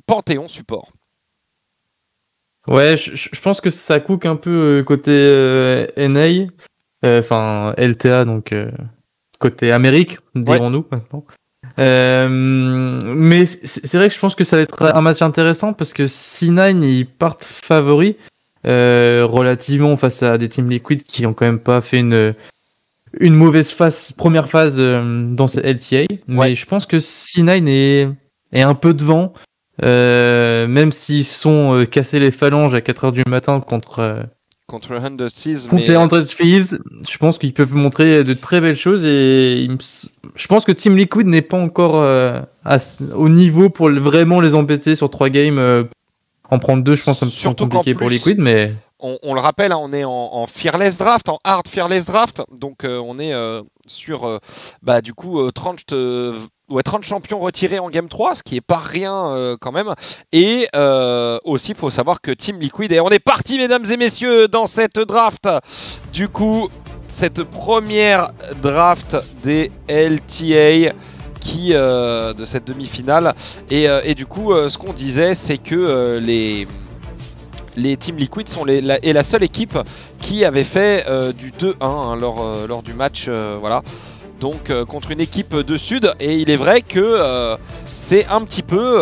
Panthéon support. Ouais, je pense que ça cook un peu côté NA, enfin LTA, donc côté Amérique, dirons-nous maintenant. Mais c'est vrai que je pense que ça va être un match intéressant parce que C9 ils partent favoris relativement face à des Team Liquid qui ont quand même pas fait une mauvaise première phase dans cette LTA. Mais je pense que C9 est un peu devant. Même s'ils sont cassés les phalanges à 4h du matin contre 100 Thieves, contre les 100 Thieves, je pense qu'ils peuvent montrer de très belles choses et je pense que Team Liquid n'est pas encore au niveau pour vraiment les embêter sur 3 games. En prendre 2, je pense que ça me semble compliqué pour Liquid, mais... On le rappelle, hein, on est en Fearless Draft, en Hard Fearless Draft, donc on est sur du coup 30 champions retirés en Game 3, ce qui est pas rien quand même. Et aussi, il faut savoir que Team Liquid, et on est parti mesdames et messieurs dans cette draft. Du coup, cette première draft des LTA de cette demi-finale. Et du coup, ce qu'on disait, c'est que les Team Liquid sont la seule équipe qui avait fait du 2-1 hein, lors du match. Voilà. Donc contre une équipe de Sud, et il est vrai que c'est un petit peu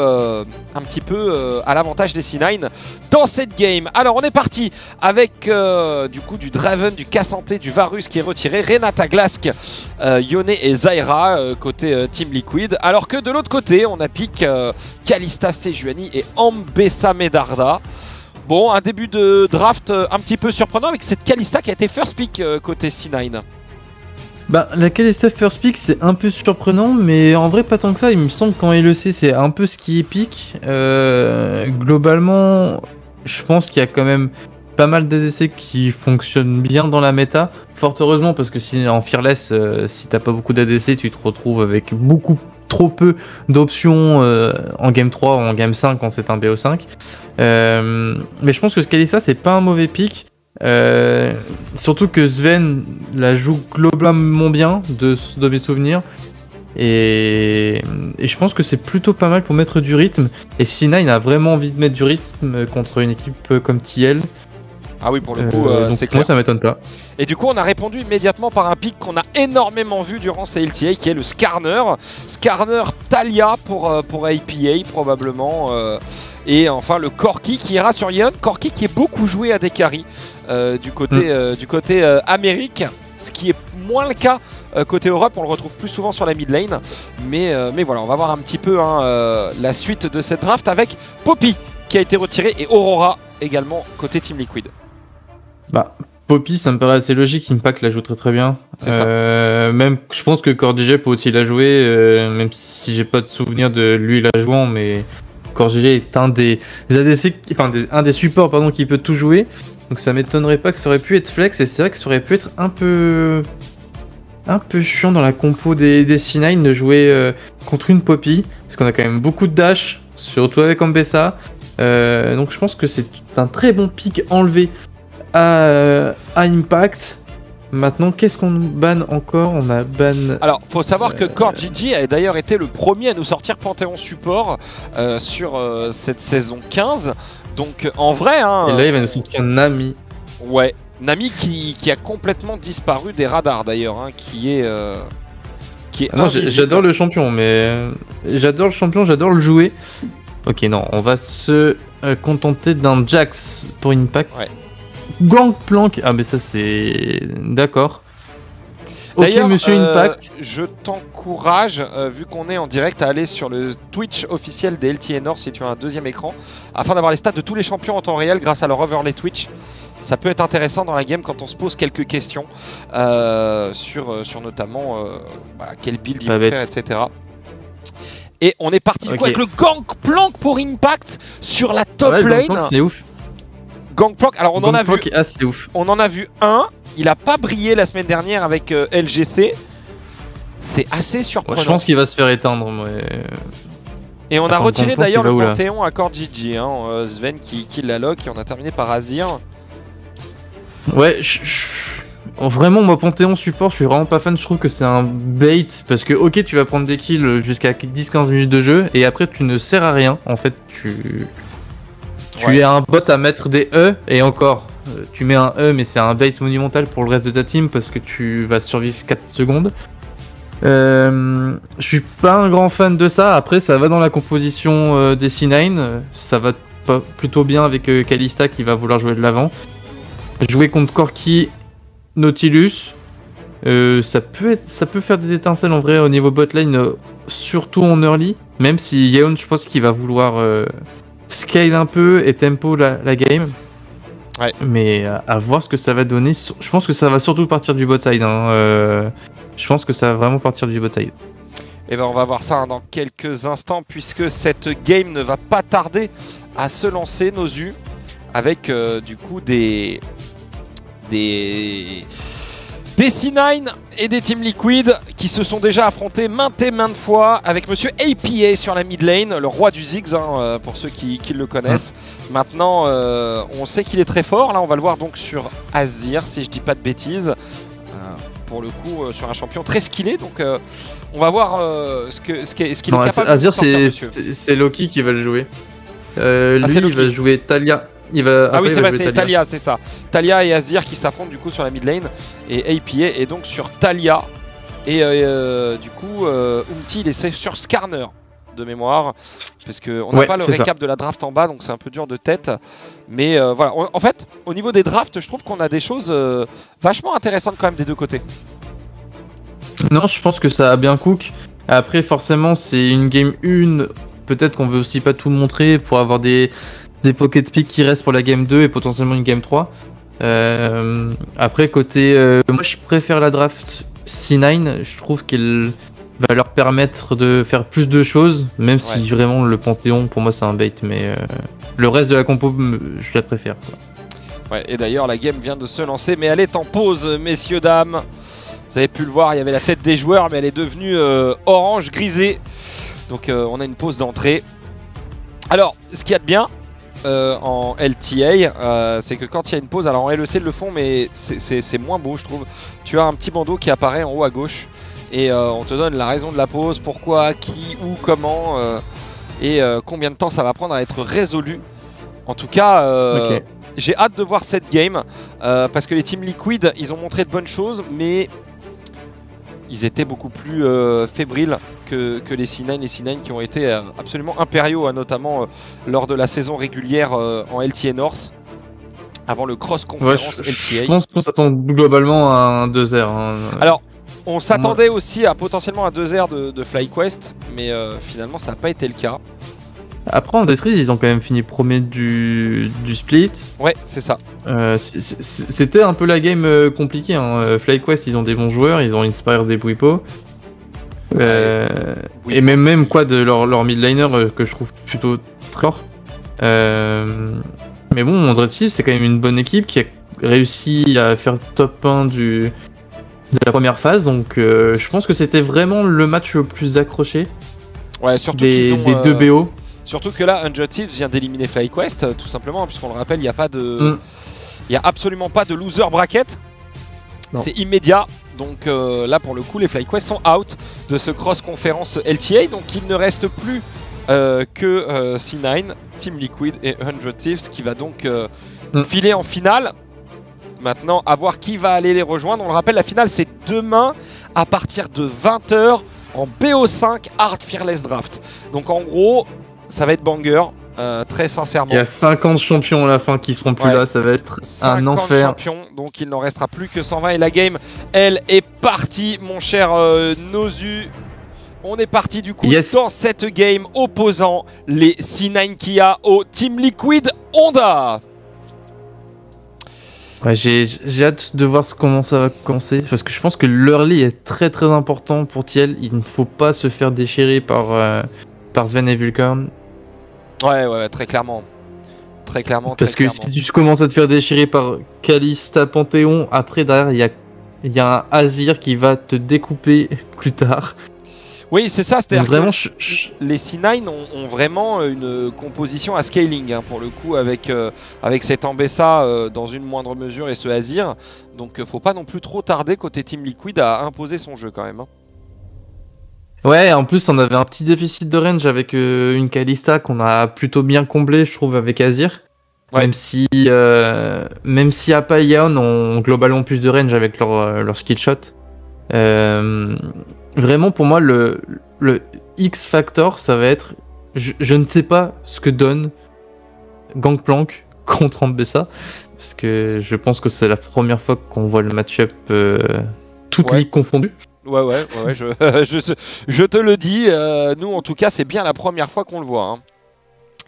à l'avantage des C9 dans cette game. Alors on est parti avec du coup du Draven, du Kassanté, du Varus qui est retiré, Renata Glask, Yone et Zyra côté Team Liquid, alors que de l'autre côté on a pick Kalista Sejuani et Ambessa Medarda. Bon, un début de draft un petit peu surprenant avec cette Kalista qui a été first pick côté C9. Bah, la Kalista first pick, c'est un peu surprenant, mais en vrai, pas tant que ça. Il me semble qu'en LEC, c'est un peu ce qui est pick. Globalement, je pense qu'il y a quand même pas mal d'ADC qui fonctionnent bien dans la méta. Fort heureusement, parce que si en Fearless, si t'as pas beaucoup d'ADC, tu te retrouves avec trop peu d'options en Game 3 ou en Game 5 quand c'est un BO5. Mais je pense que Kalista, c'est pas un mauvais pick. Surtout que Sven la joue globalement bien de mes souvenirs et je pense que c'est plutôt pas mal pour mettre du rythme, et C9 a vraiment envie de mettre du rythme contre une équipe comme TL. Ah oui, pour le coup, c'est clair. Moi, ça m'étonne pas. Et du coup, on a répondu immédiatement par un pick qu'on a énormément vu durant ces LTA, qui est le Skarner. Skarner Talia pour APA, probablement. Et enfin, le Corki qui ira sur Yeon. Corki qui est beaucoup joué à des carries du côté Amérique, ce qui est moins le cas côté Europe. On le retrouve plus souvent sur la mid lane. Mais voilà, on va voir un petit peu la suite de cette draft avec Poppy qui a été retiré et Aurora également côté Team Liquid. Bah, Poppy, ça me paraît assez logique. Impact la joue très très bien. C'est ça. Même, je pense que CoreJJ peut aussi la jouer, même si j'ai pas de souvenir de lui la jouant, mais CoreJJ est un des ADC, enfin un des supports pardon, qui peut tout jouer. Donc ça m'étonnerait pas que ça aurait pu être flex, et c'est vrai que ça aurait pu être un peu chiant dans la compo des C9 de jouer contre une Poppy, parce qu'on a quand même beaucoup de dash, surtout avec Ambessa. Donc je pense que c'est un très bon pick enlevé à Impact. Maintenant, qu'est-ce qu'on banne encore? On a ban... Alors, faut savoir que CoreJJ a d'ailleurs été le premier à nous sortir Panthéon support sur cette saison 15. Donc, en vrai... Hein, et là, il va nous sortir Nami. Ouais, Nami qui a complètement disparu des radars d'ailleurs, hein, qui est moi, j'adore le champion, mais... j'adore le champion, j'adore le jouer. Ok, non, on va se contenter d'un Jax pour Impact. Ouais. Gangplank, ah mais ça c'est... D'accord. Ok monsieur Impact. Je t'encourage, vu qu'on est en direct, à aller sur le Twitch officiel des LTA Nord si tu as un deuxième écran, afin d'avoir les stats de tous les champions en temps réel grâce à leur overlay Twitch. Ça peut être intéressant dans la game quand on se pose quelques questions sur notamment quel build il faut faire, etc. Et on est parti du coup avec le Gangplank pour Impact sur la top lane. C'est ouf. Gangplank, alors on en a vu un, il a pas brillé la semaine dernière avec LGC. C'est assez surprenant. Je pense qu'il va se faire éteindre. Mais... Et on a retiré d'ailleurs le Panthéon à CoreJJ, hein, Sven qui la lock, et on a terminé par Azir. Ouais, Vraiment, moi, Panthéon support, je suis vraiment pas fan. Je trouve que c'est un bait parce que, ok, tu vas prendre des kills jusqu'à 10-15 minutes de jeu et après, tu ne sers à rien. En fait, tu es un bot à mettre des E et encore. Tu mets un E, mais c'est un bait monumental pour le reste de ta team parce que tu vas survivre 4 secondes. Je suis pas un grand fan de ça. Après, ça va dans la composition des C9. Ça va plutôt bien avec Kalista qui va vouloir jouer de l'avant. Jouer contre Corki, Nautilus, ça peut faire des étincelles en vrai au niveau botlane, surtout en early. Même si Yeon, je pense qu'il va vouloir scale un peu et tempo la game. Ouais. Mais à voir ce que ça va donner. Je pense que ça va surtout partir du bot side. Je pense que ça va vraiment partir du bot side. Et ben on va voir ça dans quelques instants puisque cette game ne va pas tarder à se lancer, Nozu, avec du coup des C9 et des Team Liquid qui se sont déjà affrontés maintes et maintes fois avec Monsieur APA sur la mid lane, le roi du Ziggs, pour ceux qui le connaissent. Maintenant, on sait qu'il est très fort. Là, on va le voir donc sur Azir, si je dis pas de bêtises. Pour le coup, sur un champion très skillé. Donc, on va voir ce qu'il est capable Azir, de sortir. c'est Loki qui va le jouer. Lui, il va jouer Talia. Oui, c'est Talia, c'est ça. Talia et Azir qui s'affrontent du coup sur la mid lane. Et APA est donc sur Talia. Et du coup, Umti, il est sur Skarner de mémoire. Parce qu'on n'a pas le récap de la draft en bas, donc c'est un peu dur de tête. Mais voilà, en fait, au niveau des drafts, je trouve qu'on a des choses vachement intéressantes quand même des deux côtés. Non, je pense que ça a bien cook. Après, forcément, c'est une game 1. Peut-être qu'on veut aussi pas tout montrer pour avoir des pocket picks qui restent pour la game 2 et potentiellement une game 3. Après, côté... moi, je préfère la draft C9. Je trouve qu'elle va leur permettre de faire plus de choses, même si vraiment le Panthéon, pour moi, c'est un bait. Mais le reste de la compo, je la préfère, quoi. Ouais, et d'ailleurs, la game vient de se lancer, mais elle est en pause, messieurs, dames. Vous avez pu le voir, il y avait la tête des joueurs, mais elle est devenue orange grisée. Donc, on a une pause d'entrée. Alors, ce qu'il y a de bien... en LTA, c'est que quand il y a une pause, alors en LEC ils le font, mais c'est moins beau, je trouve. Tu as un petit bandeau qui apparaît en haut à gauche et on te donne la raison de la pause, pourquoi, qui, où, comment et combien de temps ça va prendre à être résolu. En tout cas, j'ai hâte de voir cette game parce que les Team Liquid, ils ont montré de bonnes choses, mais ils étaient beaucoup plus fébriles que les C9. Les C9 qui ont été absolument impériaux, notamment lors de la saison régulière en LTA North, avant le cross-conférence LTA. Je pense qu'on s'attend globalement à un 2-0. Alors, on s'attendait aussi à potentiellement un 2-0 de FlyQuest, mais finalement ça n'a pas été le cas. Après, en Tetris, ils ont quand même fini premier du split. Ouais, c'est ça. C'était un peu la game compliquée. FlyQuest, ils ont des bons joueurs, ils ont Inspire des Bwipo. Et même quoi de leur midliner que je trouve plutôt très fort. Mais bon, Andretti, c'est quand même une bonne équipe qui a réussi à faire top 1 de la première phase. Donc je pense que c'était vraiment le match le plus accroché. Ouais, surtout des deux BO. Surtout que là, Hundred Thieves vient d'éliminer FlyQuest, tout simplement, puisqu'on le rappelle, il n'y a pas de, il y a absolument pas de loser bracket. C'est immédiat. Donc là, pour le coup, les FlyQuest sont out de ce cross-conférence LTA. Donc il ne reste plus que C9, Team Liquid et Hundred Thieves qui va donc filer en finale. Maintenant, à voir qui va aller les rejoindre. On le rappelle, la finale, c'est demain à partir de 20 h en BO5 Hard Fearless Draft. Donc en gros, ça va être banger, très sincèrement. Il y a 50 champions à la fin qui seront plus là, ça va être un enfer. 50 champions, donc il n'en restera plus que 120 et la game, elle est partie, mon cher Nozu. On est parti du coup dans cette game opposant les C9 Kia au Team Liquid Honda. Ouais, j'ai hâte de voir comment ça va commencer, parce que je pense que l'early est très très important pour TL. Il ne faut pas se faire déchirer par Sven et Vulcan. Ouais, très clairement. Très clairement. Parce que si tu commences à te faire déchirer par Kalista, Panthéon, après derrière il y a un Azir qui va te découper plus tard. Oui, c'est ça, c'est-à-dire vraiment, que les C9 ont vraiment une composition à scaling, hein, pour le coup, avec cet Ambessa dans une moindre mesure et ce Azir. Donc faut pas non plus trop tarder côté Team Liquid à imposer son jeu quand même. Hein. Ouais, en plus, on avait un petit déficit de range avec une Kalista qu'on a plutôt bien comblé, je trouve, avec Azir. Ouais. Même si Appa et Yaon ont globalement plus de range avec leur skill shot. Vraiment, pour moi, le X factor, ça va être. Je ne sais pas ce que donne Gangplank contre Ambessa. Parce que je pense que c'est la première fois qu'on voit le match-up toutes ligues confondues. Ouais, je te le dis. Nous, en tout cas, c'est bien la première fois qu'on le voit. Hein.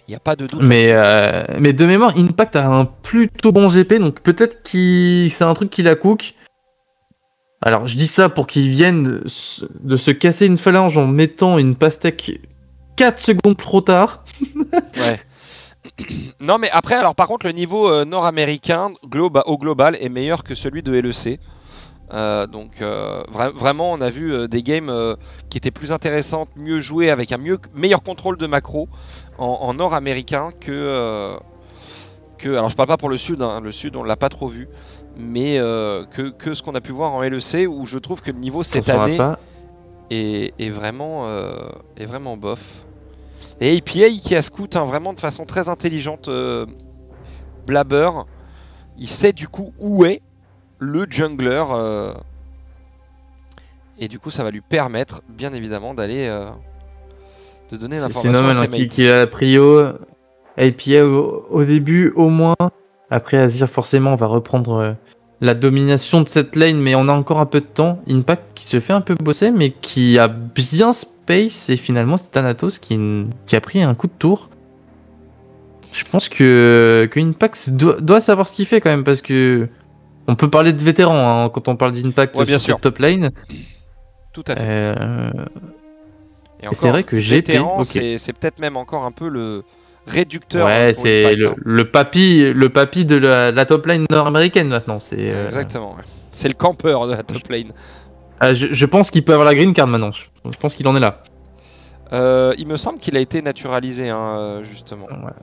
Il n'y a pas de doute. Mais de mémoire, Impact a un plutôt bon GP, donc peut-être que c'est un truc qui la cook. Alors, je dis ça pour qu'ils viennent de se casser une phalange en mettant une pastèque 4 secondes trop tard. Ouais. Non, mais après, alors par contre, le niveau nord-américain au global est meilleur que celui de LEC. Donc vraiment on a vu des games qui étaient plus intéressantes, mieux jouées, avec un meilleur contrôle de macro en nord-américain que alors je parle pas pour le sud, hein, le sud on l'a pas trop vu, mais que ce qu'on a pu voir en LEC, où je trouve que le niveau cette année est vraiment bof. Et APA qui a scout, hein, vraiment de façon très intelligente Blabber, il sait du coup où est le jungler et du coup ça va lui permettre bien évidemment d'aller de donner l'information à ses mates. Qui a la prio, APA au début au moins, après Azir forcément va reprendre la domination de cette lane, mais on a encore un peu de temps. Impact qui se fait un peu bosser mais qui a bien space, et finalement c'est Thanatos qui a pris un coup de tour. Je pense que Impact doit savoir ce qu'il fait quand même, parce que on peut parler de vétérans, hein, quand on parle d'Impact sur cette top lane. Tout à fait. Et c'est vrai que vétéran, c'est peut-être même encore un peu le réducteur. Ouais, c'est le papy de la top lane nord-américaine maintenant. Exactement. Ouais. C'est le campeur de la top lane. Je pense qu'il peut avoir la green card maintenant. Je pense qu'il en est là. Il me semble qu'il a été naturalisé, hein, justement. Ouais.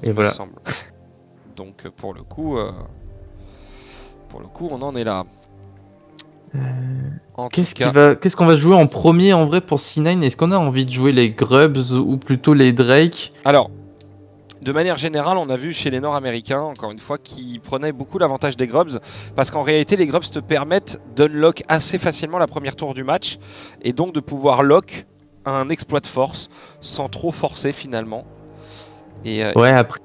Et voilà. Donc pour le coup, on en est là. Qu'est-ce qu'on va jouer en premier en vrai pour C9? Est-ce qu'on a envie de jouer les Grubs ou plutôt les Drake? Alors, de manière générale, on a vu chez les Nord-Américains, encore une fois, qui prenaient beaucoup l'avantage des Grubs, parce qu'en réalité, les Grubs te permettent d'unlock assez facilement la première tour du match, et donc de pouvoir lock un exploit de force sans trop forcer finalement. Ouais, après,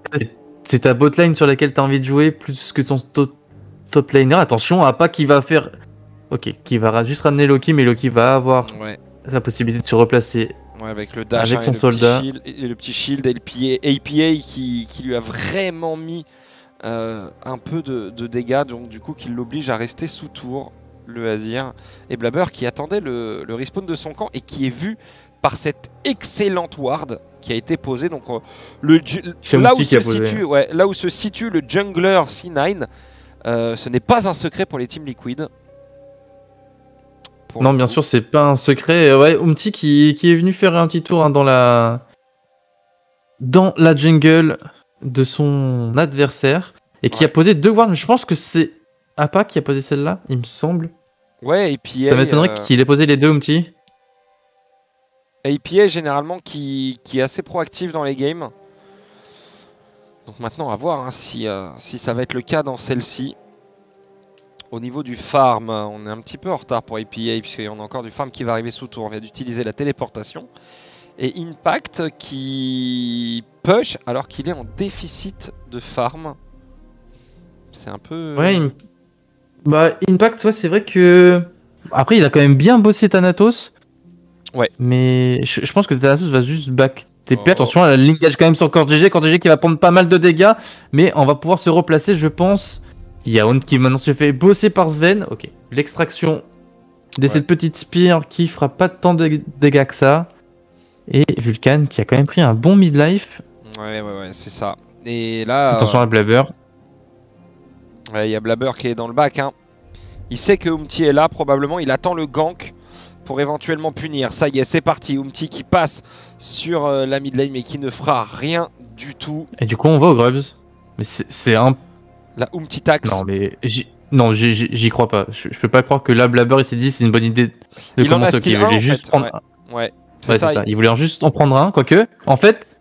c'est ta botlane sur laquelle tu as envie de jouer plus que ton top laner. Attention, Appa qui va faire... Ok, qui va juste ramener Loki, mais Loki va avoir sa possibilité de se replacer avec le dash, avec son soldat. Le petit shield et APA qui lui a vraiment mis un peu de dégâts, donc du coup qui l'oblige à rester sous tour, le Azir. Et Blabber qui attendait le respawn de son camp et qui est vu par cette excellente ward qui a été posée. Donc là où se situe le jungler C9, ce n'est pas un secret pour les teams Liquid. Non, bien sûr, c'est pas un secret. Ouais, Umti qui est venu faire un petit tour, hein, dans la jungle de son adversaire et qui a posé 2 wards. Je pense que c'est Appa qui a posé celle-là, il me semble. Ouais, et puis ça m'étonnerait qu'il ait posé les 2, Umti. APA généralement qui est assez proactif dans les games. Donc maintenant à voir, hein, si ça va être le cas dans celle-ci. Au niveau du farm, on est un petit peu en retard pour APA, puisqu'on a encore du farm qui va arriver sous tour. On vient d'utiliser la téléportation. Et Impact qui push alors qu'il est en déficit de farm. C'est un peu... Ouais, Impact, ouais, c'est vrai que... Après, il a quand même bien bossé Thanatos. Ouais. Mais je pense que Thanatos va juste back TP. Attention, la ligne gage quand même sur CordGG. CordGG qui va prendre pas mal de dégâts. Mais on va pouvoir se replacer, je pense. Yaon qui maintenant se fait bosser par Sven. Ok. L'extraction de cette petite spire qui fera pas tant de dégâts que ça. Et Vulcan qui a quand même pris un bon midlife. Ouais, c'est ça. Et là... Attention à Blabber. Ouais, il y a Blabber qui est dans le back, hein. Il sait que Umti est là, probablement. Il attend le gank pour éventuellement punir. Ça y est, c'est parti. Umti qui passe sur la mid lane mais qui ne fera rien du tout. Et du coup, on va au Grubs. Mais c'est un... La Umti tax. Non, mais j'y crois pas. Je peux pas croire que là, Blabber, il s'est dit c'est une bonne idée de il en a commencer. style Il voulait en juste fait. prendre... Ouais, c'est ça. Il voulait juste en prendre un, quoique. En fait...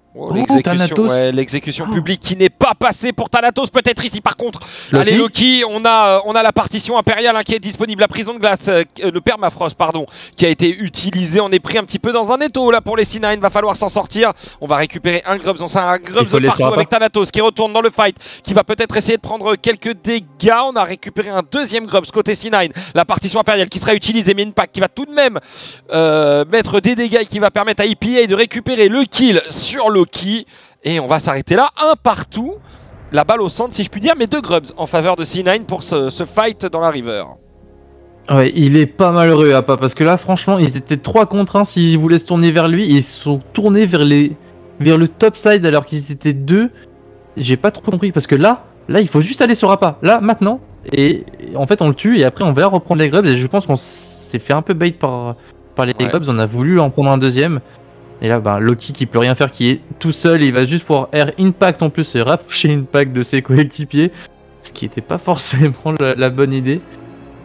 L'exécution publique qui n'est pas passée pour Thanatos, peut-être ici par contre. Loki. Allez Loki, on a la partition impériale qui est disponible, la prison de glace, le permafrost pardon, qui a été utilisé. On est pris un petit peu dans un étau là pour les C9, va falloir s'en sortir. On va récupérer un Grubs, on a un Grubs de partout avec Thanatos qui retourne dans le fight, qui va peut-être essayer de prendre quelques dégâts. On a récupéré un deuxième Grubs côté C9, la partition impériale qui sera utilisée, mais une pack qui va tout de même mettre des dégâts et qui va permettre à EPA de récupérer le kill sur Loki. Et on va s'arrêter là, un partout, la balle au centre si je puis dire, mais 2 Grubs en faveur de C9 pour ce fight dans la river. Ouais, il est pas malheureux Appa, parce que là franchement ils étaient 3 contre 1 s'ils voulaient se tourner vers lui, et ils se sont tournés vers le top side alors qu'ils étaient 2. J'ai pas trop compris, parce que là il faut juste aller sur Appa, là maintenant, et en fait on le tue et après on va reprendre les Grubs, et je pense qu'on s'est fait un peu bait par les Grubs, on a voulu en prendre un deuxième. Et là, Loki qui peut rien faire, qui est tout seul, il va juste pouvoir air impact en plus, et rapprocher impact de ses coéquipiers, ce qui n'était pas forcément la bonne idée.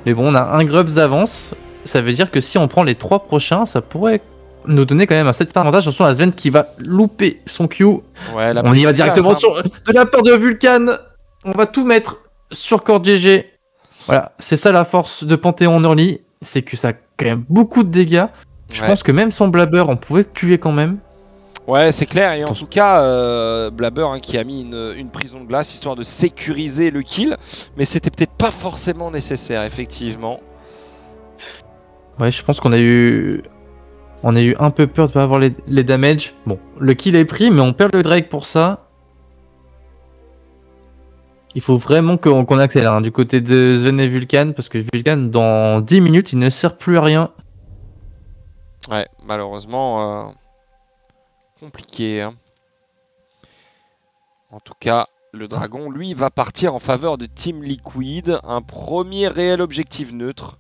Mais bon, on a un Grubs d'avance, ça veut dire que si on prend les 3 prochains, ça pourrait nous donner quand même un certain avantage. Attention à Sven qui va louper son Q. Ouais, on y va directement de la part de Vulcan. On va tout mettre sur Core GG. Voilà, c'est ça la force de Panthéon early, c'est que ça a quand même beaucoup de dégâts. Je pense que même sans Blabber, on pouvait tuer quand même. Ouais, c'est clair. Et en tout cas, Blabber qui a mis une prison de glace histoire de sécuriser le kill. Mais c'était peut-être pas forcément nécessaire, effectivement. Ouais, je pense qu'on a eu un peu peur de pas avoir les damages. Bon, le kill est pris, mais on perd le Drake pour ça. Il faut vraiment qu'on accélère hein, du côté de Sven et Vulcan, parce que Vulcan, dans 10 minutes, il ne sert plus à rien. Ouais, malheureusement, compliqué. Hein. En tout cas, le dragon, lui, va partir en faveur de Team Liquid. Un premier réel objectif neutre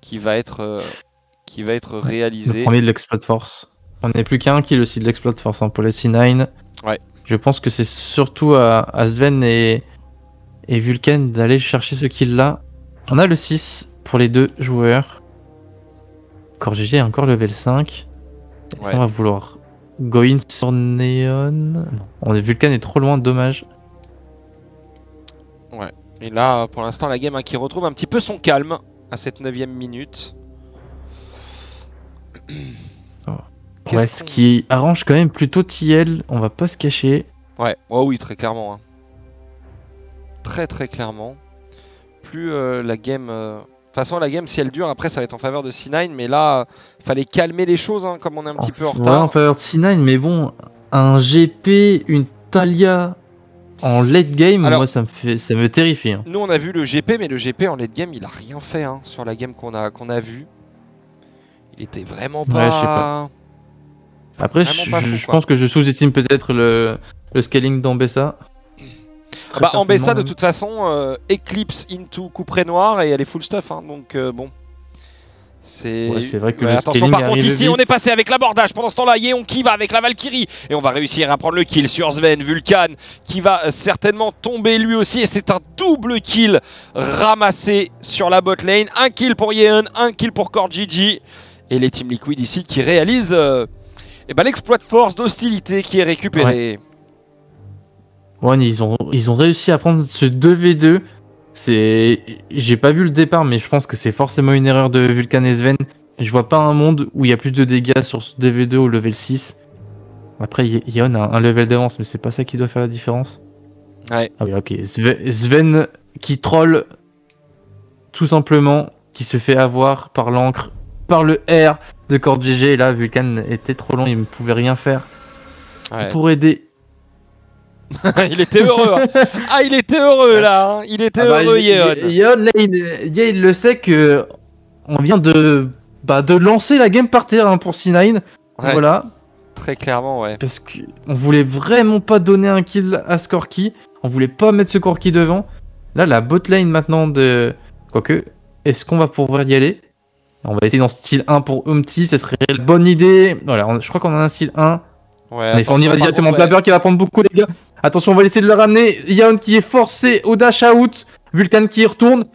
qui va être réalisé. Le premier de l'Explode Force. On n'est plus qu'un kill aussi de l'Explode Force hein, pour les C9. Ouais. Je pense que c'est surtout à Sven et Vulcan d'aller chercher ce kill-là. On a le 6 pour les 2 joueurs. Core GG est encore level 5. Est-ce qu'on va vouloir go in sur Neon? Non. Vulcan est trop loin, dommage. Ouais. Et là, pour l'instant, la game qui retrouve un petit peu son calme à cette 9ème minute. Ouais, ce qui arrange quand même plutôt TL, on va pas se cacher. Ouais, oh oui, très clairement. Hein. Très clairement. Plus la game... De toute façon, la game, si elle dure, après, ça va être en faveur de C9. Mais là, fallait calmer les choses, hein, comme on est un petit peu en retard. Ouais, en faveur de C9, mais bon, un GP, une Talia en late game, alors, moi, ça me terrifie. Hein. Nous, on a vu le GP, mais le GP en late game, il a rien fait hein, sur la game qu'on a vue. Il était vraiment pas... Ouais, je sais pas. Après, je pense que je sous-estime peut-être le scaling d'Ambessa. Ambessa de toute façon Eclipse into Couperet Noir et elle est full stuff hein, donc bon c'est vrai que attention par contre ici vite. On est passé avec l'abordage pendant ce temps là Yeon qui va avec la Valkyrie et on va réussir à prendre le kill sur Sven. Vulcan qui va certainement tomber lui aussi et c'est un double kill ramassé sur la bot lane. Un kill pour Yeon, un kill pour Core GG et les Team Liquid ici qui réalisent l'exploit de force d'hostilité qui est récupéré. Ouais, ils ont réussi à prendre ce 2v2. J'ai pas vu le départ, mais je pense que c'est forcément une erreur de Vulcan et Sven. Je vois pas un monde où il y a plus de dégâts sur ce 2v2 au level 6. Après, Yeon a un level d'avance, mais c'est pas ça qui doit faire la différence. Ouais. Ah oui, ok. Sven qui troll, tout simplement, qui se fait avoir par l'encre, par le R de Core GG. Et là, Vulcan était trop long, il ne pouvait rien faire pour aider. Il était heureux. Ah, il était heureux là. Il était heureux, Yeon. Yeon, là, il le sait que on vient de lancer la game par terre hein, pour C9. Ouais. Voilà. Très clairement, ouais. Parce qu'on voulait vraiment pas donner un kill à Skorky. On voulait pas mettre ce Corki devant. Là, la bot lane maintenant de. Quoique, est-ce qu'on va pouvoir y aller? On va essayer dans style 1 pour Umti, ce serait la bonne idée. Voilà, je crois qu'on a un style 1. Ouais, On y va directement. Blabber qui va prendre beaucoup de dégâts. Attention, on va essayer de le ramener. Yeon qui est forcé au dash out. Vulcan qui y retourne.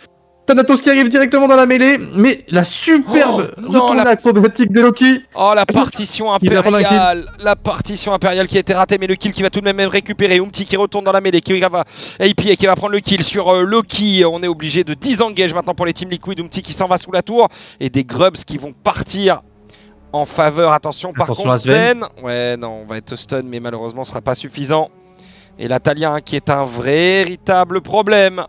Thanatos qui arrive directement dans la mêlée. Mais la superbe retournée acrobatique de Loki. Oh, la partition impériale. La partition impériale qui a été ratée, mais le kill qui va tout de même récupérer. Umti qui retourne dans la mêlée. Qui va prendre le kill sur Loki. On est obligé de disengage maintenant pour les Team Liquid. Umti qui s'en va sous la tour. Et des Grubs qui vont partir en faveur. Attention par contre Sven. Ouais, non, on va être stun, mais malheureusement ce sera pas suffisant. Et la Taliyah qui est un véritable problème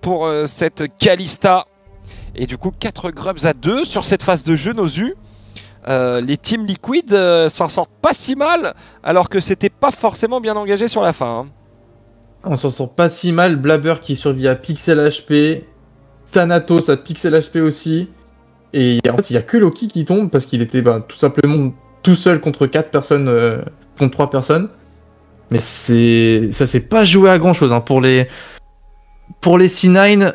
pour cette Kalista. Et du coup 4 Grubs à 2 sur cette phase de jeu Nozu. Les Team Liquid s'en sortent pas si mal, alors que c'était pas forcément bien engagé sur la fin. On s'en sort pas si mal. Blabber qui survit à Pixel HP. Thanatos à Pixel HP aussi. Et en fait, il n'y a que Loki qui tombe parce qu'il était tout simplement tout seul contre 4 personnes, contre 3 personnes. Mais ça s'est pas joué à grand chose. Hein. Pour les C9,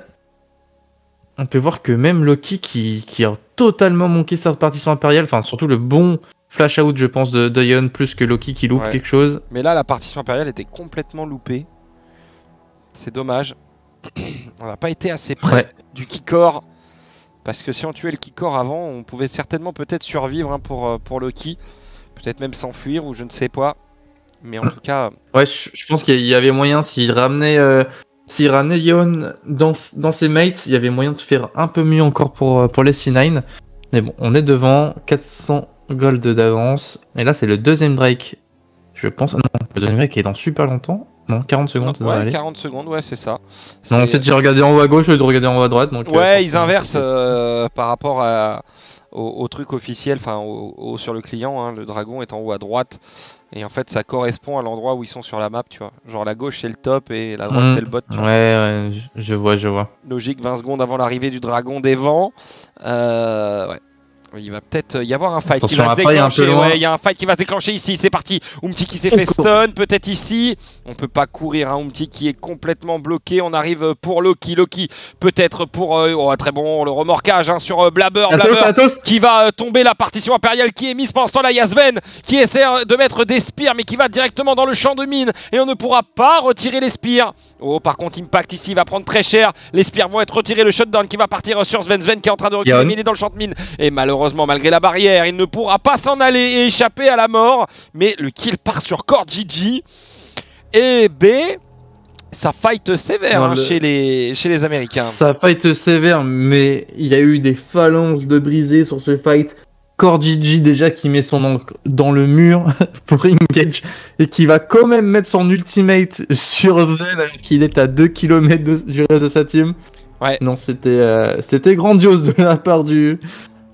on peut voir que même Loki qui a totalement manqué sa partition impériale, enfin surtout le bon flash out, je pense, de Yeon, plus que Loki qui loupe quelque chose. Mais là, la partition impériale était complètement loupée. C'est dommage. On n'a pas été assez près du Kikor. Parce que si on tuait le Kikor avant, on pouvait certainement peut-être survivre pour Loki. Peut-être même s'enfuir ou je ne sais pas. Mais en tout cas... Ouais, je pense qu'il y avait moyen, s'il ramenait Yeon dans ses mates, il y avait moyen de faire un peu mieux encore pour les C9. Mais bon, on est devant, 400 gold d'avance. Et là, c'est le deuxième break, je pense. Non, le deuxième break est dans super longtemps. Non, 40 secondes. Non, ouais, 40 secondes, ouais, c'est ça. Non, en fait, j'ai regardé en haut à gauche au lieu de regarder en haut à droite. Donc, ouais, ils inversent par rapport au truc officiel, enfin, sur le client. Hein, le dragon est en haut à droite. Et en fait, ça correspond à l'endroit où ils sont sur la map, tu vois. Genre, la gauche, c'est le top et la droite, c'est le bot. Tu vois. Ouais, je vois. Logique, 20 secondes avant l'arrivée du dragon des vents. Ouais. Il va peut-être y avoir un fight qui va se déclencher. Ouais, il y a un fight qui va se déclencher ici. C'est parti. Umti qui s'est fait stun. Peut-être ici. On peut pas courir. Hein. Umti qui est complètement bloqué. On arrive pour Loki. Loki peut-être pour... très bon le remorquage hein, sur Blabber. Blabber qui va tomber. La partition impériale qui est mise. Pendant ce temps-là, il y a Sven qui essaie de mettre des spires mais qui va directement dans le champ de mine. Et on ne pourra pas retirer les spires. Oh, par contre, Impact ici va prendre très cher. Les spires vont être retirés. Le shutdown qui va partir sur Sven. Sven qui est en train de reculer. Mais il est dans le champ de mine. Et malheureusement, malgré la barrière, il ne pourra pas s'en aller et échapper à la mort. Mais le kill part sur Core GG. Et B, ça fight sévère hein, chez les Américains. Ça fight sévère, mais il y a eu des phalanges de brisés sur ce fight. Core GG déjà qui met son encre dans le mur pour engage et qui va quand même mettre son ultimate sur Zen alors qu'il est à 2 km du reste de sa team. Ouais. Non, c'était grandiose de la part du...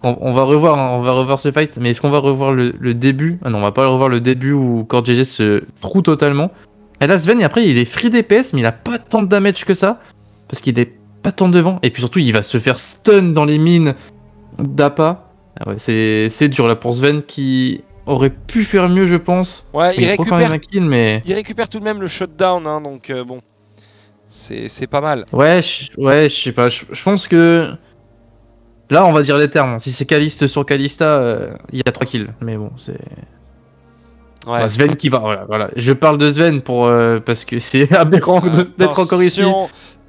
On va revoir ce fight, mais est-ce qu'on va revoir le début? Ah non, on va pas revoir le début où Core GG se trouve totalement. Et là, Sven, après, il est free DPS, mais il a pas tant de damage que ça, parce qu'il est pas tant devant. Et puis surtout, il va se faire stun dans les mines d'Appa. Ah ouais, c'est dur là pour Sven qui aurait pu faire mieux, je pense. Ouais, il récupère un kill, mais... il récupère tout de même le shutdown, hein, donc bon, c'est pas mal. Ouais, je sais pas, je pense que... Là, on va dire les termes. Si c'est Kalista sur Kalista, il y a 3 kills. Mais bon, c'est... Ouais. Enfin, Sven qui va... Voilà. Je parle de Sven parce que c'est aberrant d'être encore ici.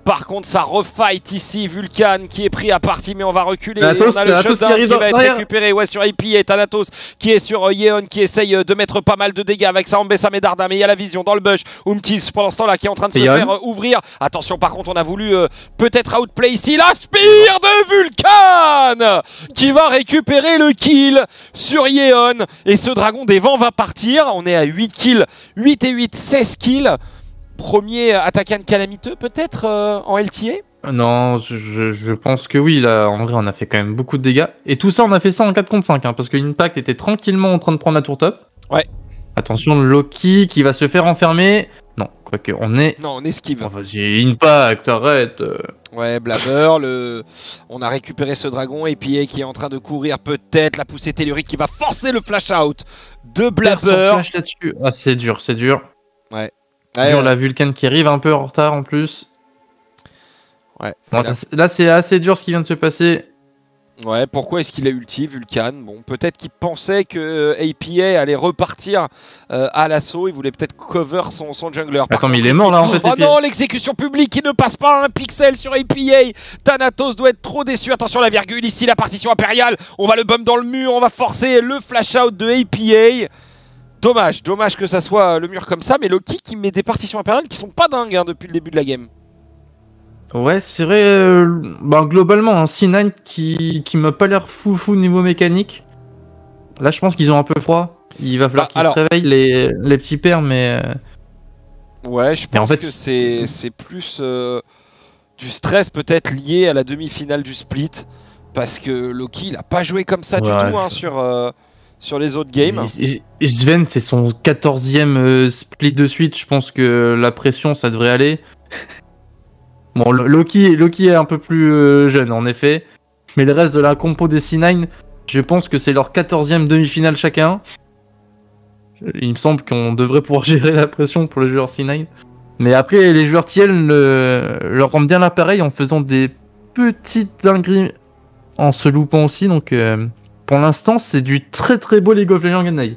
Par contre, ça refight ici. Vulcan qui est pris à partie, mais on va reculer. Thanatos, on a le shutdown qui va être récupéré. Ouais, sur AP et Thanatos qui est sur Yeon qui essaye de mettre pas mal de dégâts avec sa Ambessa Medarda. Mais il y a la vision dans le bush. Umti pendant ce temps-là qui est en train de se faire ouvrir. Attention, par contre, on a voulu peut-être outplay ici. La spire de Vulcan qui va récupérer le kill sur Yeon. Et ce dragon des vents va partir. On est à 8 kills. 8 et 8, 16 kills. Premier attaquant calamiteux peut-être en LTA? Non, je pense que oui, là en vrai on a fait quand même beaucoup de dégâts. Et tout ça on a fait ça en 4 contre 5 hein, parce que Impact était tranquillement en train de prendre la tour top. Ouais. Attention Loki qui va se faire enfermer. Non, quoique on est... Non, on esquive. Oh, vas-y, Impact, arrête. Ouais, Blabber, on a récupéré ce dragon et puis qui est en train de courir peut-être la poussée tellurique qui va forcer le flash out de Blabber. Flash là-dessus. Ah c'est dur, c'est dur. Ouais. C'est dur, la Vulcan qui arrive un peu en retard en plus. Ouais. Bon, là c'est assez dur ce qui vient de se passer. Ouais, pourquoi est-ce qu'il a ulti Vulcan? Bon, peut-être qu'il pensait que APA allait repartir à l'assaut, il voulait peut-être cover son jungler. Attends, mais il est mort là en fait. Oh non, l'exécution publique qui ne passe pas un pixel sur APA. Thanatos doit être trop déçu. Attention la virgule, ici la partition impériale. On va le bump dans le mur, on va forcer le flash out de APA. Dommage que ça soit le mur comme ça, mais Loki qui met des partitions impériales qui sont pas dingues hein, depuis le début de la game. Ouais, c'est vrai, globalement, un C9 qui m'a pas l'air foufou niveau mécanique. Là, je pense qu'ils ont un peu froid. Il va falloir qu'ils se réveillent, les petits pères, mais... Ouais, je pense que c'est plus du stress peut-être lié à la demi-finale du split. Parce que Loki, il a pas joué comme ça du tout hein, sur les autres games. Sven, c'est son 14e split de suite. Je pense que la pression, ça devrait aller. Bon, Loki est un peu plus jeune, en effet. Mais le reste de la compo des C9, je pense que c'est leur 14e demi-finale chacun. Il me semble qu'on devrait pouvoir gérer la pression pour les joueurs C9. Mais après, les joueurs TL leur rendent bien l'appareil en faisant des petites dingueries en se loupant aussi. Donc, pour l'instant, c'est du très très beau League of Legends Ganai.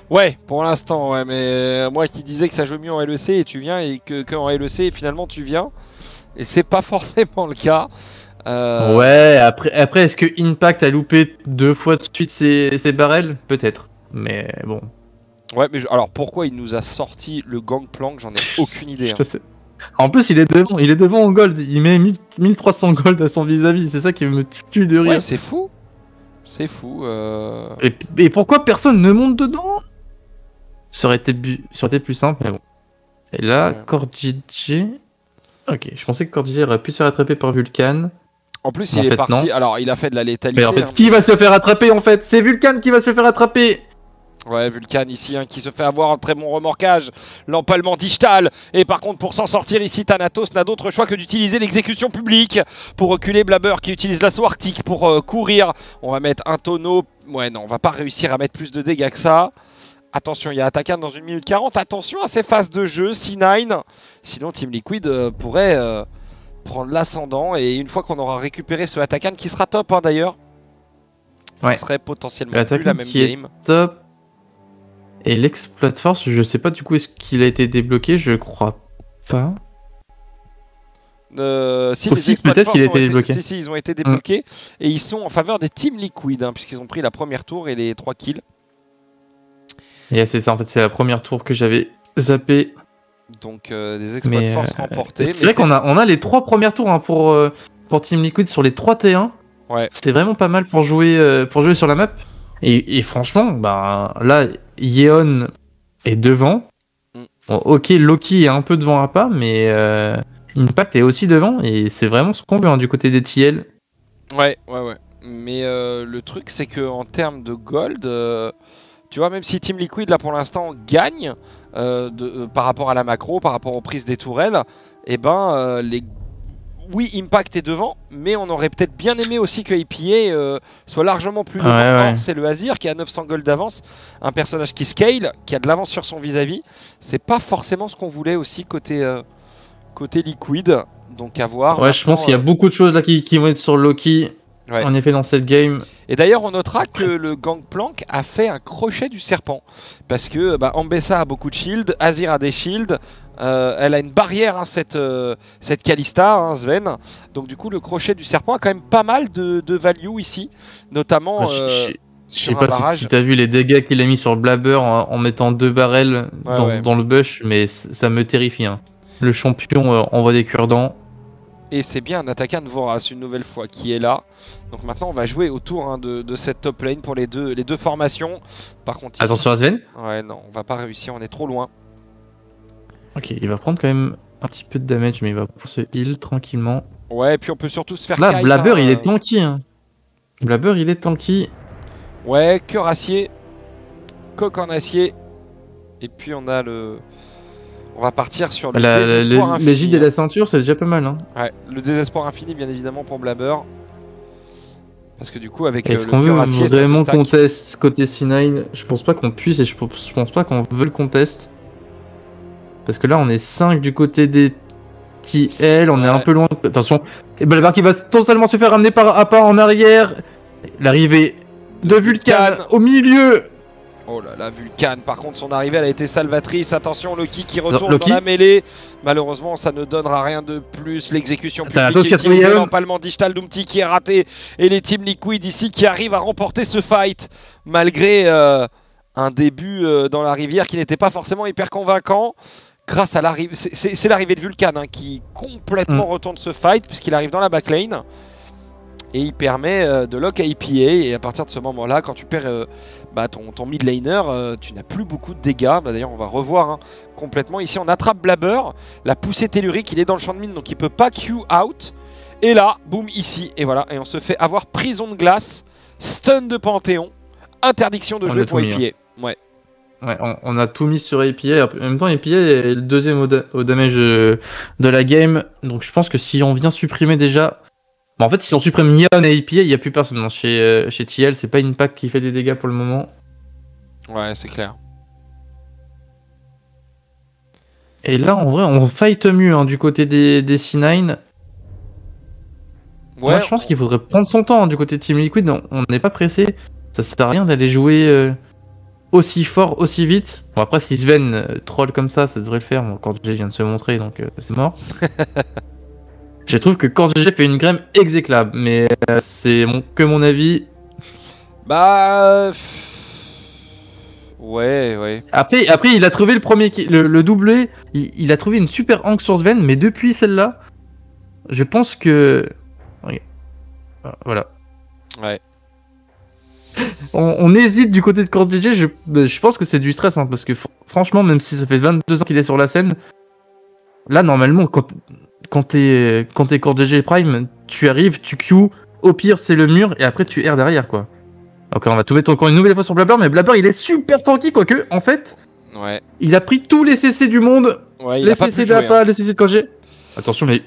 Ouais, pour l'instant, ouais. Mais moi qui disais que ça joue mieux en LEC et tu viens, et que en LEC, finalement, tu viens. Et c'est pas forcément le cas. Ouais, après est-ce que Impact a loupé 2 fois de suite ses barrels? Peut-être. Mais bon. Ouais, mais alors pourquoi il nous a sorti le Gangplank? J'en ai aucune idée. Je sais. En plus, il est devant en gold. Il met 1300 gold à son vis-à-vis. C'est ça qui me tue de rire. Ouais, c'est fou. C'est fou. Et pourquoi personne ne monte dedans? Ça aurait été plus simple, mais bon. Et là, ouais. Core-JJ... Ok, je pensais que Core-JJ aurait pu se faire attraper par Vulcan. En plus, il est parti. Non. Alors, il a fait de la létalité. Mais en fait, qui va se faire attraper en fait? C'est Vulcan qui va se faire attraper. Ouais, Vulcan ici hein, qui se fait avoir un très bon remorquage. L'empalement d'Ishtal. Et par contre, pour s'en sortir ici, Thanatos n'a d'autre choix que d'utiliser l'exécution publique pour reculer Blabber qui utilise l'assaut arctique pour courir. On va mettre un tonneau. Ouais, non, on va pas réussir à mettre plus de dégâts que ça. Attention, il y a Atakan dans 1 minute 40. Attention à ces phases de jeu. C9. Sinon, Team Liquid pourrait prendre l'ascendant. Et une fois qu'on aura récupéré ce Atakan qui sera top hein, d'ailleurs, ça serait potentiellement plus la même game. Top. Et l'exploit de force, je sais pas du coup est-ce qu'il a été débloqué, je crois pas. Si, aussi, peut-être qu'il a été débloqué. Si, ils ont été débloqués. Et ils sont en faveur des Team Liquid, hein, puisqu'ils ont pris la première tour et les 3 kills. Et c'est ça, en fait, c'est la première tour que j'avais zappé. Donc des exploits de force remportés. C'est vrai qu'on a les 3 premières tours hein, pour Team Liquid sur les 3 T1. Ouais. C'est vraiment pas mal pour jouer sur la map. Et franchement, bah, là, Yeon est devant. Bon, ok, Loki est un peu devant à pas, mais Impact est aussi devant. Et c'est vraiment ce qu'on veut hein, du côté des TL. Ouais. Mais le truc, c'est qu'en termes de gold, tu vois, même si Team Liquid, là, pour l'instant, gagne par rapport à la macro, par rapport aux prises des tourelles, et ben, oui, Impact est devant, mais on aurait peut-être bien aimé aussi que APA soit largement plus devant. Ouais. C'est le Azir qui a 900 gold d'avance, un personnage qui scale, qui a de l'avance sur son vis-à-vis. C'est pas forcément ce qu'on voulait aussi côté Liquid, donc à voir. Ouais, je pense qu'il y a beaucoup de choses là qui vont être sur Loki. Ouais. En effet, dans cette game. Et d'ailleurs, on notera que le Gangplank a fait un crochet du serpent. Parce que Ambessa a beaucoup de shields, Azir a des shields, elle a une barrière, hein, cette Kalista, hein, Sven. Donc du coup, le crochet du serpent a quand même pas mal de value ici. Notamment je sais pas si t'as vu les dégâts qu'il a mis sur le Blabber en mettant 2 barrels dans le bush, mais ça me terrifie. Hein. Le champion envoie des cure-dents. Et c'est bien un attaquant de Vorace une nouvelle fois qui est là. Donc maintenant on va jouer autour hein, de cette top lane pour les deux formations. Par contre, attention à Sven. Ouais non, on va pas réussir, on est trop loin. Ok, il va prendre quand même un petit peu de damage, mais il va pour se heal tranquillement. Ouais, et puis on peut surtout se faire là, Blabber il est tanky. Hein. Blabber il est tanky. Ouais, cœur acier, coque en acier. Et puis on a le... On va partir sur le désespoir infini. Les gîtes et la ceinture, c'est déjà pas mal. Hein. Ouais, le désespoir infini, bien évidemment, pour Blabber. Parce que du coup, avec est-ce qu'on veut vraiment contest côté C9? Je pense pas qu'on puisse et je pense pas qu'on veut le contest. Parce que là, on est 5 du côté des TL, on est un Ouais. peu loin. Attention, et Blabber qui va totalement se faire ramener par un pas en arrière. L'arrivée de Vulcan au milieu. Oh là là, Vulcan, par contre son arrivée elle a été salvatrice. Attention, Loki qui retourne Loki. dans la mêlée. Malheureusement ça ne donnera rien de plus. L'exécution T'as publique Atos qui a utilisée, trouvé l'empalement d'Ishtal Doomti qui est raté. Et les Team Liquid ici qui arrivent à remporter ce fight. Malgré un début dans la rivière qui n'était pas forcément hyper convaincant. Grâce à l'arrivée, c'est l'arrivée de Vulcan hein, qui complètement retourne ce fight puisqu'il arrive dans la backlane. Et il permet de lock IPA et à partir de ce moment-là, quand tu perds ton mid laner, tu n'as plus beaucoup de dégâts. D'ailleurs, on va revoir hein, complètement. Ici, on attrape Blabber, la poussée tellurique, il est dans le champ de mine, donc il peut pas Q out. Et là, boum, ici, et voilà, et on se fait avoir prison de glace, stun de Panthéon, interdiction de jouer pour IPA. Ouais. Ouais, on a tout mis sur APA. En même temps, APA est le deuxième au damage de la game. Donc je pense que si on vient supprimer déjà... Bon, en fait, si on supprime Yeon et APA, il n'y a plus personne. Non, chez TL, c'est pas Impact qui fait des dégâts pour le moment. Ouais, c'est clair. Et là, en vrai, on fight mieux hein, du côté des C9. Ouais, moi, je pense qu'il faudrait prendre son temps hein, du côté de Team Liquid. On n'est pas pressé. Ça sert à rien d'aller jouer aussi fort, aussi vite. Bon, après, si Sven troll comme ça devrait le faire. Bon, Cord-GG vient de se montrer, donc c'est mort. Je trouve que Cord-GG fait une game exécrable, mais c'est que mon avis. Bah... Ouais. Après, il a trouvé le premier, le doublé. Il a trouvé une super angle sur Sven, mais depuis celle-là, je pense que... Voilà. Ouais. On hésite du côté de Cord-GG, je pense que c'est du stress, hein, parce que franchement, même si ça fait 22 ans qu'il est sur la scène, là, normalement, quand t'es Cord-GG Prime, tu arrives, tu Q, au pire, c'est le mur, et après, tu R derrière, quoi. Ok, on va tout mettre encore une nouvelle fois sur Blabber, mais Blabber, il est super tanky, quoique, en fait, il a pris tous les CC du monde, ouais, les CC d'APA, les CC de Cord-GG. Attention, mais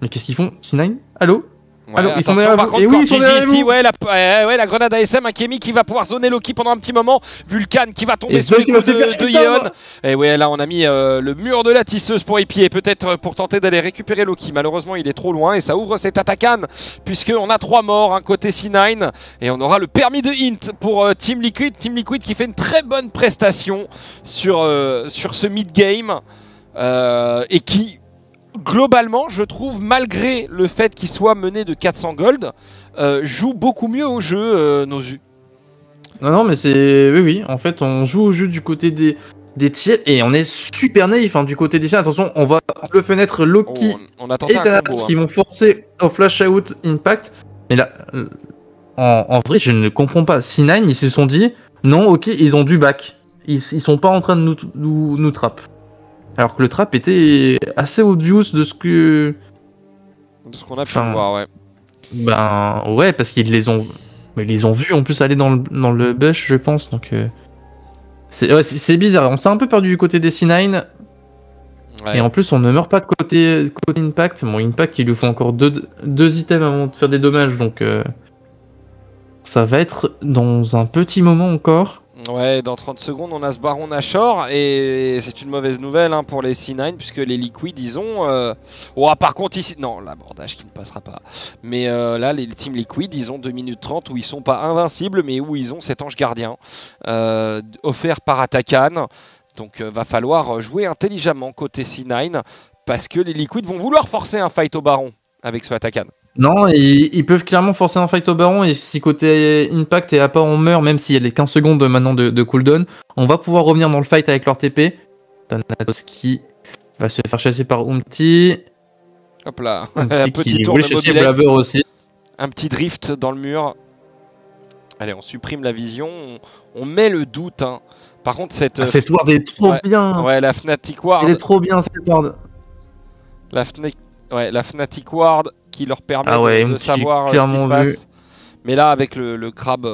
qu'est-ce qu'ils font? C9? Allô? Ouais, alors, ils sont par contre, oui, ils sont ici, la grenade ASM, Akemi qui va pouvoir zoner Loki pendant un petit moment. Vulcan qui va tomber sous les coups de Yeon. Et ouais, là, on a mis le mur de la tisseuse pour épier, peut-être pour tenter d'aller récupérer Loki. Malheureusement, il est trop loin et ça ouvre cette attaque, puisqu'on a 3 morts, côté C9. Et on aura le permis de hint pour Team Liquid. Team Liquid qui fait une très bonne prestation sur ce mid-game et qui... Globalement, je trouve, malgré le fait qu'il soit mené de 400 gold, joue beaucoup mieux au jeu, Nozu. Non, mais c'est... Oui, en fait, on joue au jeu du côté des tiers et on est super naïf hein, du côté des tiers. Attention, on va le fenêtre Loki et Thanatos qui vont forcer au flash out Impact. Mais là, en vrai, je ne comprends pas. C9, ils se sont dit, non, ok, ils ont du back. Ils sont pas en train de nous trap. Alors que le trap était assez obvious de ce que... De ce qu'on a pu voir, ouais. Ben ouais, parce qu'ils les ont... Mais ils les ont vus en plus aller dans le bush, je pense, donc... C'est bizarre, on s'est un peu perdu du côté des C9. Ouais. Et en plus, on ne meurt pas de côté Impact. Bon, Impact, il lui faut encore deux items avant de faire des dommages, donc... Ça va être dans un petit moment encore. Ouais, dans 30 secondes, on a ce Baron Nashor et c'est une mauvaise nouvelle pour les C9 puisque les Liquid, ils ont... Oh, par contre, ici... Non, l'abordage qui ne passera pas. Mais là, les Team Liquid, ils ont 2 minutes 30 où ils sont pas invincibles, mais où ils ont cet ange gardien offert par Atakan. Donc, va falloir jouer intelligemment côté C9 parce que les Liquid vont vouloir forcer un fight au Baron avec ce Atakan. Non, ils peuvent clairement forcer un fight au Baron et si côté Impact et APA on meurt, même s'il y a les 15 secondes maintenant de cooldown, on va pouvoir revenir dans le fight avec leur TP. Thanatos qui va se faire chasser par Umti. Hop là, un petit tour de mobilette, aussi. Un petit drift dans le mur. Allez, on supprime la vision, on met le doute. Par contre, cette ward est trop bien. Ouais, la Fnatic Ward. Elle est trop bien cette ward. La Fnatic Ward qui leur permet de savoir ce qui se passe. Mais là, avec le crabe,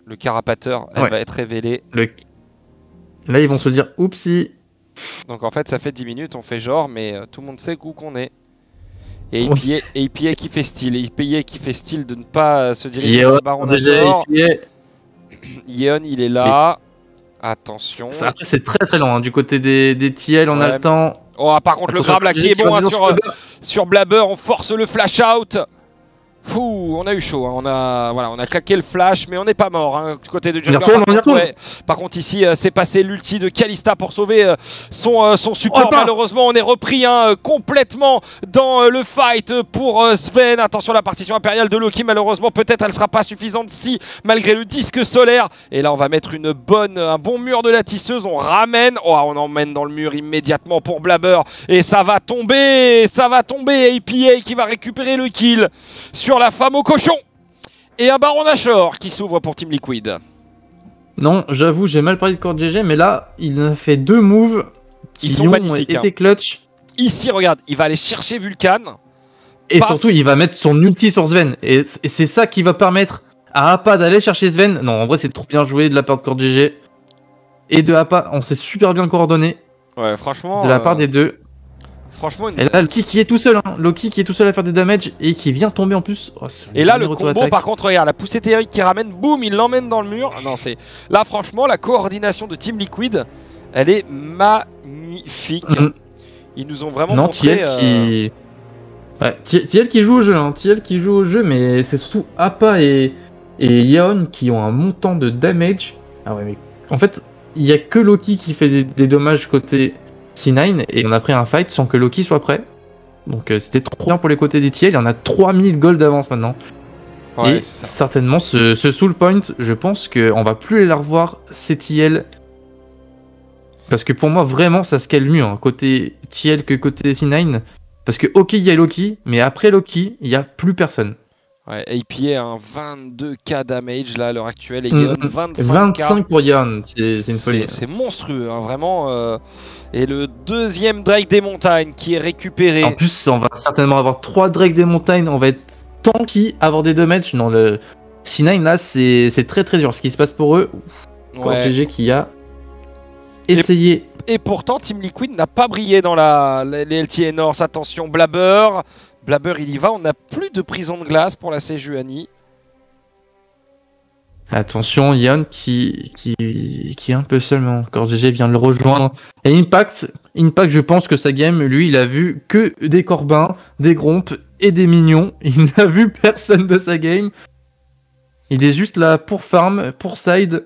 le carapateur, elle va être révélée. Là, ils vont se dire, oupsie. Donc en fait, ça fait 10 minutes, on fait genre, mais tout le monde sait où qu'on est. Et APA qui fait style. APA qui fait style de ne pas se diriger vers le Baron Nashor. Yeon, il est là. Attention. Après, c'est très très lent. Du côté des TL, on a le temps. Oh, par contre, le crabe là qui est bon sur Blabber, on force le flash out. Fou, on a eu chaud, hein. On a claqué le flash, mais on n'est pas mort hein, du côté de Jungler. Par contre, ici, c'est passé l'ulti de Kalista pour sauver son support. Malheureusement, on est repris hein, complètement dans le fight pour Sven. Attention, la partition impériale de Loki, malheureusement, peut-être elle ne sera pas suffisante si, malgré le disque solaire. Et là, on va mettre un bon mur de la tisseuse. On ramène, on emmène dans le mur immédiatement pour Blabber. Et ça va tomber. APA qui va récupérer le kill sur la femme au cochon. Et un Baron Nashor qui s'ouvre pour Team Liquid. Non, j'avoue, j'ai mal parlé de Core GG, mais là, il a fait 2 moves qui sont magnifiques. Été clutch. Ici, regarde, il va aller chercher Vulcan. Et surtout, il va mettre son ulti sur Sven. Et c'est ça qui va permettre à APA d'aller chercher Sven. Non, en vrai, c'est trop bien joué de la part de Core GG. Et de APA, on s'est super bien coordonné. Ouais, franchement. De la part des deux. Franchement, et là, Loki qui est tout seul, hein. Loki qui est tout seul à faire des damages et qui vient tomber en plus. Oh, et là, le combo, par contre, regarde, la poussée théorique qui ramène, boum, il l'emmène dans le mur. Non, c'est là, franchement, la coordination de Team Liquid, elle est magnifique. Ils nous ont vraiment montré. TL qui joue au jeu, hein. TL qui joue au jeu, mais c'est surtout APA et Yeon qui ont un montant de damage. Ah ouais, mais en fait, il y a que Loki qui fait des dommages côté C9 et on a pris un fight sans que Loki soit prêt. Donc c'était trop bien pour les côtés des TL. Il y en a 3000 gold d'avance maintenant. Ouais, et certainement ce soul point, je pense qu'on va plus les revoir ces TL. Parce que pour moi vraiment ça scale mieux hein, côté TL que côté C9. Parce que ok il y a Loki, mais après Loki il n'y a plus personne. Ouais, APA a un 22k damage là à l'heure actuelle et Yeon 25 pour Yeon, c'est une folie. C'est monstrueux, hein, vraiment. Et le deuxième Drake des montagnes qui est récupéré. En plus, on va certainement avoir 3 Drake des montagnes, on va être tanky, avoir des damages. Non, le C9 là, c'est très très dur. Ce qui se passe pour eux, GG qui a essayé. Et pourtant, Team Liquid n'a pas brillé dans les LTA North. Attention, Blabber, il y va. On n'a plus de prison de glace pour la Sejuani. Attention, Yeon qui est un peu seul, mais encore GG vient de le rejoindre. Et Impact, je pense que sa game, lui, il a vu que des Corbins, des Grompes et des Mignons. Il n'a vu personne de sa game. Il est juste là pour farm, pour side.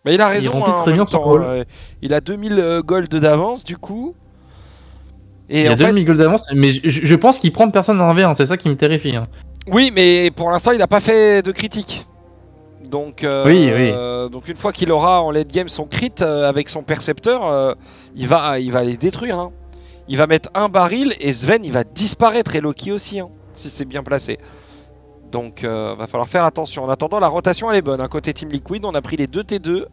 Mais il a raison, il remplit très bien son rôle. Il a 2000 gold d'avance, du coup. Et il a 2000 gold d'avance, mais je pense qu'il prend personne en V1, c'est ça qui me terrifie. Hein. Oui, mais pour l'instant, il n'a pas fait de critique. Donc, donc une fois qu'il aura en late game son crit avec son percepteur, il va les détruire. Hein. Il va mettre un baril et Sven il va disparaître et Loki aussi, hein, si c'est bien placé. Donc va falloir faire attention. En attendant, la rotation elle est bonne. Hein. Côté Team Liquid, on a pris les 2 T2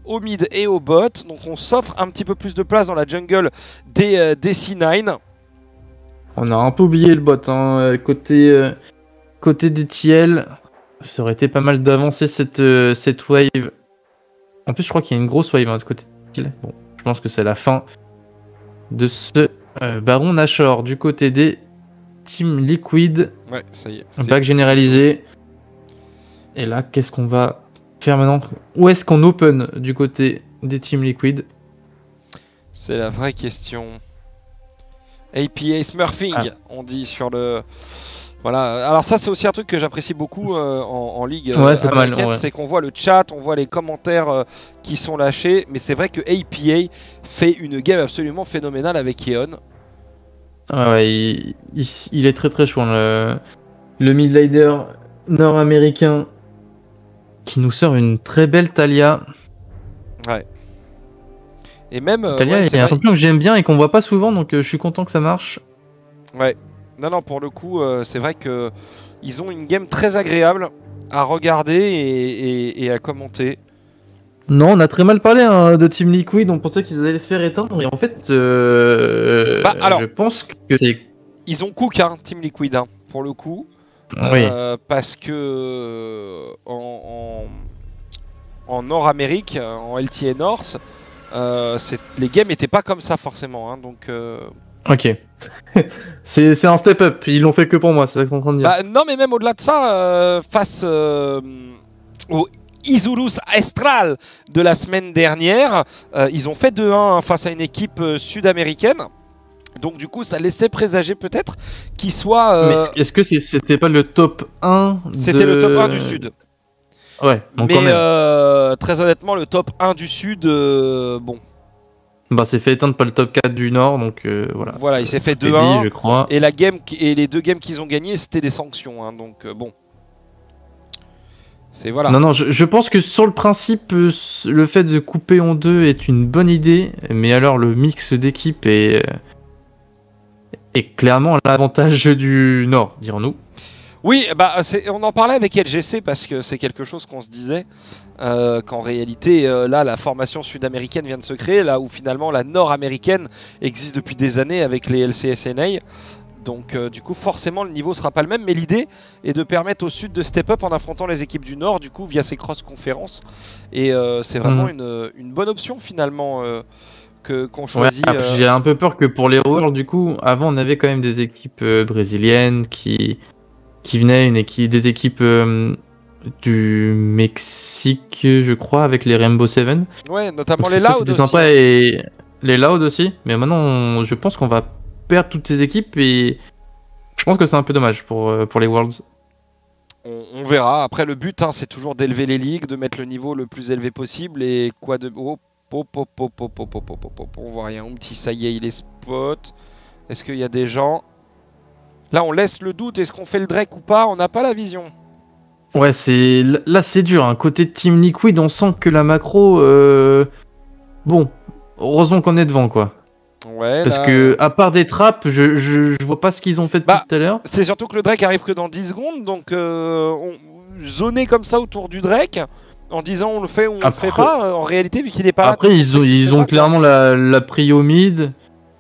au mid et au bot. Donc on s'offre un petit peu plus de place dans la jungle des C9. On a un peu oublié le bot. Hein. Côté des TL... Ça aurait été pas mal d'avancer cette wave. En plus, je crois qu'il y a une grosse wave hein, de côté de Bon, je pense que c'est la fin de ce Baron Nashor du côté des Team Liquid. Ouais, ça y est. Back généralisé. Et là, qu'est-ce qu'on va faire maintenant? Où est-ce qu'on open du côté des Team Liquid? C'est la vraie question. APA smurfing, on dit sur le... Voilà, alors ça c'est aussi un truc que j'apprécie beaucoup en ligue américaine, c'est qu'on voit le chat, on voit les commentaires qui sont lâchés, mais c'est vrai que APA fait une game absolument phénoménale avec Yeon. Ouais, il est très très chaud, le mid-laner nord-américain qui nous sort une très belle Talia. Ouais. Et même... Talia, c'est un champion que j'aime bien et qu'on voit pas souvent, donc je suis content que ça marche. Ouais. Non, pour le coup, c'est vrai qu'ils ont une game très agréable à regarder et à commenter. Non, on a très mal parlé hein, de Team Liquid, on pensait qu'ils allaient se faire éteindre, et en fait, alors, je pense que c'est... Ils ont cook, hein, Team Liquid, hein, pour le coup. Oui. Parce que en Nord-Amérique, en LTA North, les games n'étaient pas comme ça forcément, hein, donc... Ok. c'est un step up, ils l'ont fait que pour moi, c'est ça que t'es en train de dire. Bah, non, mais même au-delà de ça, face au Isurus Astral de la semaine dernière, ils ont fait 2-1 face à une équipe sud-américaine. Donc du coup, ça laissait présager peut-être qu'il soit... Mais est-ce que c'était pas le top 1 C'était le top 1 du Sud. Ouais, donc mais quand même. Très honnêtement, le top 1 du Sud, bon... Bah, c'est fait éteindre par le top 4 du Nord, donc voilà. Voilà, il s'est fait C'est 2-1, dit, je crois. et les 2 games qu'ils ont gagnés, c'était des sanctions, hein, donc bon. C'est voilà. Non, je pense que sur le principe, le fait de couper en deux est une bonne idée, mais alors le mix d'équipes est clairement l'avantage du Nord, dirons-nous. Oui, bah, on en parlait avec LGC parce que c'est quelque chose qu'on se disait, qu'en réalité, là, la formation sud-américaine vient de se créer, là où finalement la nord-américaine existe depuis des années avec les LCSNA. Donc du coup, forcément, le niveau sera pas le même, mais l'idée est de permettre au sud de step up en affrontant les équipes du nord, du coup, via ces cross-conférences. Et c'est vraiment une bonne option finalement qu'on choisit. Ouais, j'ai un peu peur que pour les Worlds, du coup, avant, on avait quand même des équipes brésiliennes qui venaient, des équipes du Mexique, je crois, avec les Rainbow Seven. Ouais, notamment donc les Loud c'était aussi. Sympa, et les Loud aussi. Mais maintenant, je pense qu'on va perdre toutes ces équipes, et je pense que c'est un peu dommage pour les Worlds. On verra. Après, le but, hein, c'est toujours d'élever les ligues, de mettre le niveau le plus élevé possible. Et quoi de... Oh, on voit rien. Petit, ça y est, il est spot. Est-ce qu'il y a des gens? Là, on laisse le doute. Est-ce qu'on fait le Drake ou pas? On n'a pas la vision. Ouais, là, c'est dur. Hein. Côté Team Liquid, on sent que la macro... Bon, heureusement qu'on est devant, quoi. Ouais, parce là... que, à part des trappes, je vois pas ce qu'ils ont fait depuis tout à l'heure. C'est surtout que le Drake arrive que dans 10 secondes. Donc, zoner comme ça autour du Drake... En disant on le fait ou on le fait pas, en réalité, vu qu'il est pas là... Après, ils ont clairement la prio mid,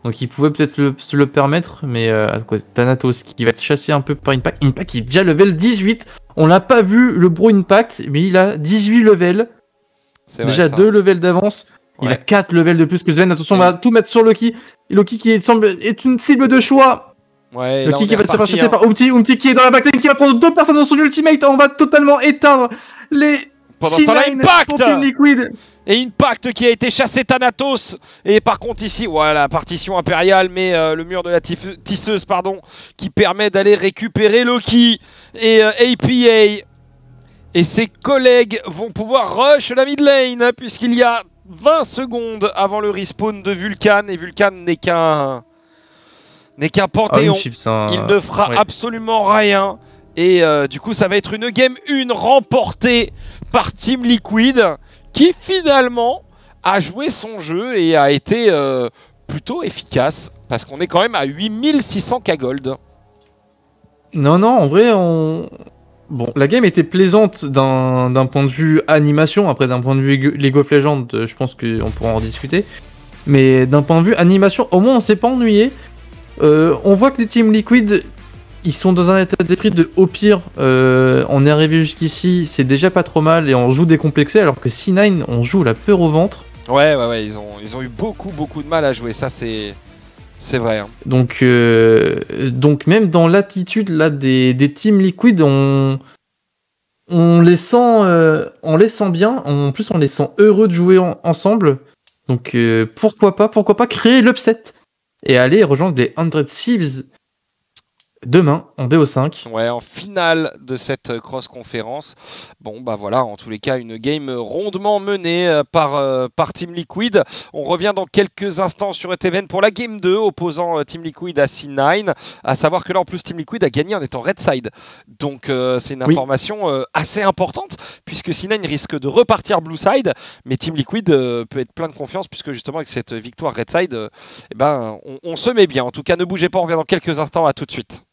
donc ils pouvaient peut-être se le permettre, mais Thanatos qui va être chassé un peu par Impact. Impact qui est déjà level 18, on l'a pas vu le Bro Impact, mais il a 18 levels, déjà 2 levels d'avance, ouais. Il a 4 levels de plus que Sven. Attention, on va tout mettre sur Loki. Loki qui semble être une cible de choix. Ouais, Loki qui va se faire chasser par Umti qui est dans la backlane, qui va prendre 2 personnes dans son ultimate. On va totalement éteindre les... Pendant ce temps-là, Impact et Impact qui a été chassé Thanatos. Et par contre ici, voilà, partition impériale, mais le mur de la tisseuse, pardon, qui permet d'aller récupérer Loki et APA. Et ses collègues vont pouvoir rush la mid lane, puisqu'il y a 20 secondes avant le respawn de Vulcan. Et Vulcan n'est qu'un panthéon. Il ne fera absolument rien. Et du coup, ça va être une game 1 remportée par Team Liquid, qui finalement a joué son jeu et a été plutôt efficace, parce qu'on est quand même à 8600 K gold. Non, en vrai, bon, la game était plaisante d'un point de vue animation. Après, d'un point de vue League of Legends, je pense qu'on pourra en discuter. Mais d'un point de vue animation, au moins, on s'est pas ennuyé. On voit que les Team Liquid... Ils sont dans un état d'esprit de au pire, on est arrivé jusqu'ici, c'est déjà pas trop mal et on joue décomplexé, alors que C9, on joue la peur au ventre. Ouais, ils ont eu beaucoup de mal à jouer, ça c'est vrai. Hein. Donc même dans l'attitude là des Team Liquid, on les sent bien, en plus on les sent heureux de jouer ensemble. Donc pourquoi pas créer l'upset et aller rejoindre les 100 Thieves demain en BO5. Ouais, en finale de cette cross-conférence. Bon, bah voilà, en tous les cas, une game rondement menée par Team Liquid. On revient dans quelques instants sur ETVN pour la game 2, opposant Team Liquid à C9. À savoir que là, en plus, Team Liquid a gagné en étant Red Side. Donc, c'est une information assez importante, puisque C9 risque de repartir Blue Side. Mais Team Liquid peut être plein de confiance, puisque justement, avec cette victoire Red Side, on se met bien. En tout cas, ne bougez pas, on revient dans quelques instants. À tout de suite.